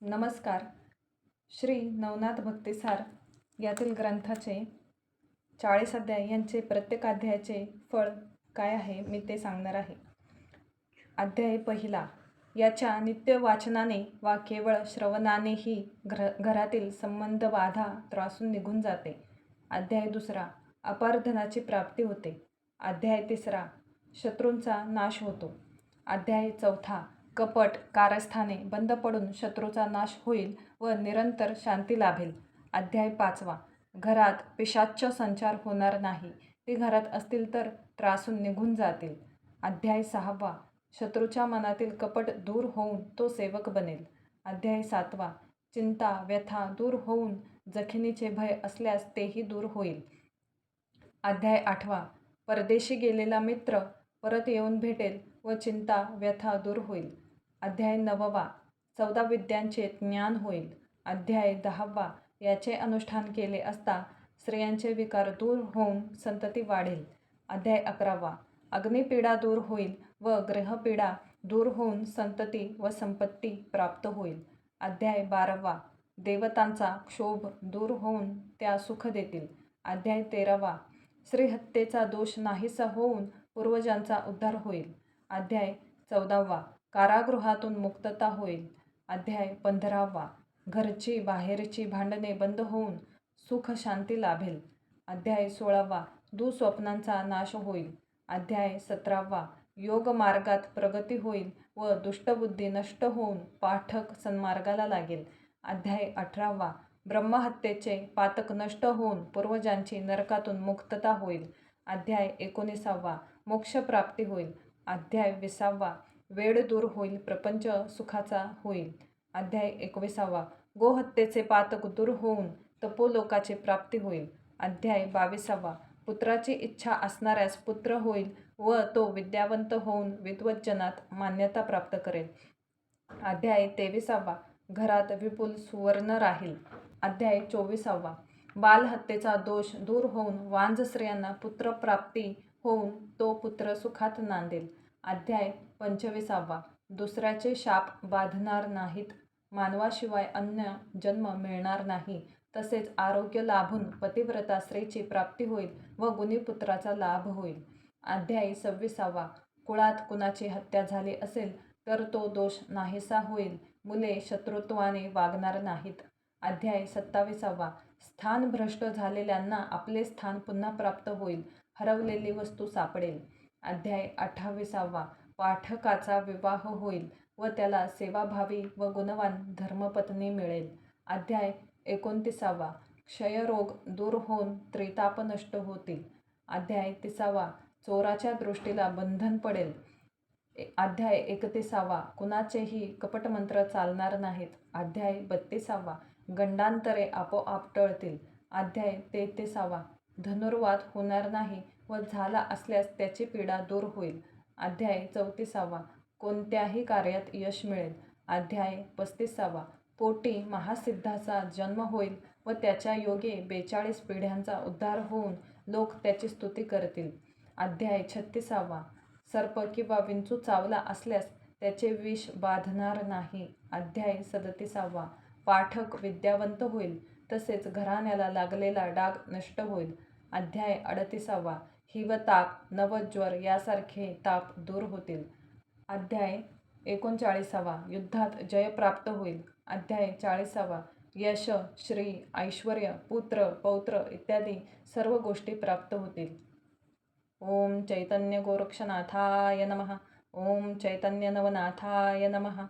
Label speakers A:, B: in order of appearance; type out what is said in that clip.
A: नमस्कार. श्री नवनाथ भक्तिसार यातील ग्रंथाचे 40 अध्याय यांचे प्रत्येक अध्यायाचे फळ काय आहे मी ते सांगणार आहे. अध्याय पहिला. याच्या नित्य वाचनाने वा केवळ श्रवणानेही घरातील संबंध बाधा त्रासून निघून जाते. अध्याय दुसरा. अपार धनाची प्राप्ती होते. अध्याय तिसरा. शत्रूंचा नाश होतो. अध्याय चौथा. कपट कारस्थाने बंद पडून शत्रूचा नाश होईल व निरंतर शांती लाभेल. अध्याय पाचवा. घरात पिशाच्च संचार होणार नाही, ते घरात असतील तर त्रासून निघून जातील. अध्याय सहावा. शत्रूच्या मनातील कपट दूर होऊन तो सेवक बनेल. अध्याय सातवा. चिंता व्यथा दूर होऊन जखिनीचे भय असल्यास तेही दूर होईल. अध्याय आठवा. परदेशी गेलेला मित्र परत येऊन भेटेल व चिंता व्यथा दूर होईल. अध्याय नववा. 14 विद्यांचे ज्ञान होईल. अध्याय 10वा. याचे अनुष्ठान केले असता स्त्रियांचे विकार दूर होऊन संतती वाढेल. अध्याय 11वा. अग्निपीडा दूर होईल व ग्रहपीडा दूर होऊन संतती व संपत्ती प्राप्त होईल. अध्याय 12वा. देवतांचा क्षोभ दूर होऊन त्या सुख देतील. अध्याय 13वा. स्त्रीहत्येचा दोष नाहीसा होऊन पूर्वजांचा उद्धार होईल. अध्याय 14वा. कारागृहातून मुक्तता होईल. अध्याय 15वा. घरची बाहेरची भांडणे बंद होऊन सुख शांती लाभेल. अध्याय 16वा. दुःस्वप्नांचा नाश होईल. अध्याय 17वा. योग मार्गात प्रगती होईल व दुष्टबुद्धी नष्ट होऊन पाठक सन्मार्गाला लागेल. अध्याय 18वा. ब्रह्महत्येचे पातक नष्ट होऊन पूर्वजांची नरकातून मुक्तता होईल. अध्याय 19वा. मोक्षप्राप्ती होईल. अध्याय 20वा. वेळ दूर होईल, प्रपंच सुखाचा होईल. अध्याय 21वा. गोहत्येचे पातक दूर होऊन तपोलोकाची प्राप्ती होईल. अध्याय 22वा. पुत्राची इच्छा असणाऱ्यास पुत्र होईल व तो विद्यावंत होऊन विद्वज्जनात मान्यता प्राप्त करेल. अध्याय 23वा. घरात विपुल सुवर्ण राहील. अध्याय 24वा. बालहत्येचा दोष दूर होऊन वांझ स्त्रियांना पुत्रप्राप्ती होऊन तो पुत्र सुखात नांदेल. अध्याय 25वा. दुसऱ्याचे शाप बाधणार नाहीत, मानवाशिवाय अन्य जन्म मिळणार नाही, तसेच आरोग्य लाभून पतिव्रता स्त्रीची प्राप्ती होईल व गुणीपुत्राचा लाभ होईल. अध्याय 26वा. कुळात कुणाची हत्या झाली असेल तर तो दोष नाहीसा होईल, मुले शत्रुत्वाने वागणार नाहीत. अध्याय 27वा. स्थान भ्रष्ट झालेल्यांना आपले स्थान पुन्हा प्राप्त होईल, हरवलेली वस्तू सापडेल. अध्याय 28वा. पाठकाचा विवाह होईल व त्याला सेवाभावी व गुणवान धर्मपत्नी मिळेल. अध्याय 29वा. क्षयरोग दूर होऊन त्रिताप नष्ट होतील. अध्याय 30वा. चोराच्या दृष्टीला बंधन पडेल. अध्याय 31वा. कुणाचेही कपटमंत्र चालणार नाहीत. अध्याय 32वा. गंडांतरे आपोआप टळतील. अध्याय 33वा. धनुर्वात होणार नाही व झाला असल्यास त्याची पीडा दूर होईल. अध्याय 34वा. कोणत्याही कार्यात यश मिळेल. अध्याय 35वा. पोटी महासिद्धाचा जन्म होईल व त्याच्या योगे 42 पिढ्यांचा उद्धार होऊन लोक त्याची स्तुती करतील. अध्याय 36वा. सर्प किंवा विंचू चावला असल्यास त्याचे विष बाधणार नाही. अध्याय 37वा. पाठक विद्यावंत होईल, तसेच घराण्याला लागलेला डाग नष्ट होईल. अध्याय 38वा. हिवताप, नवज्वर यासारखे ताप दूर होतील. अध्याय 39वा. युद्धात जय प्राप्त होईल. अध्याय 40वा. यश, श्री, ऐश्वर्य, पुत्र, पौत्र इत्यादी सर्व गोष्टी प्राप्त होतील. ओम चैतन्य गोरक्षनाथाय नमः. ओम चैतन्य नवनाथाय नमः.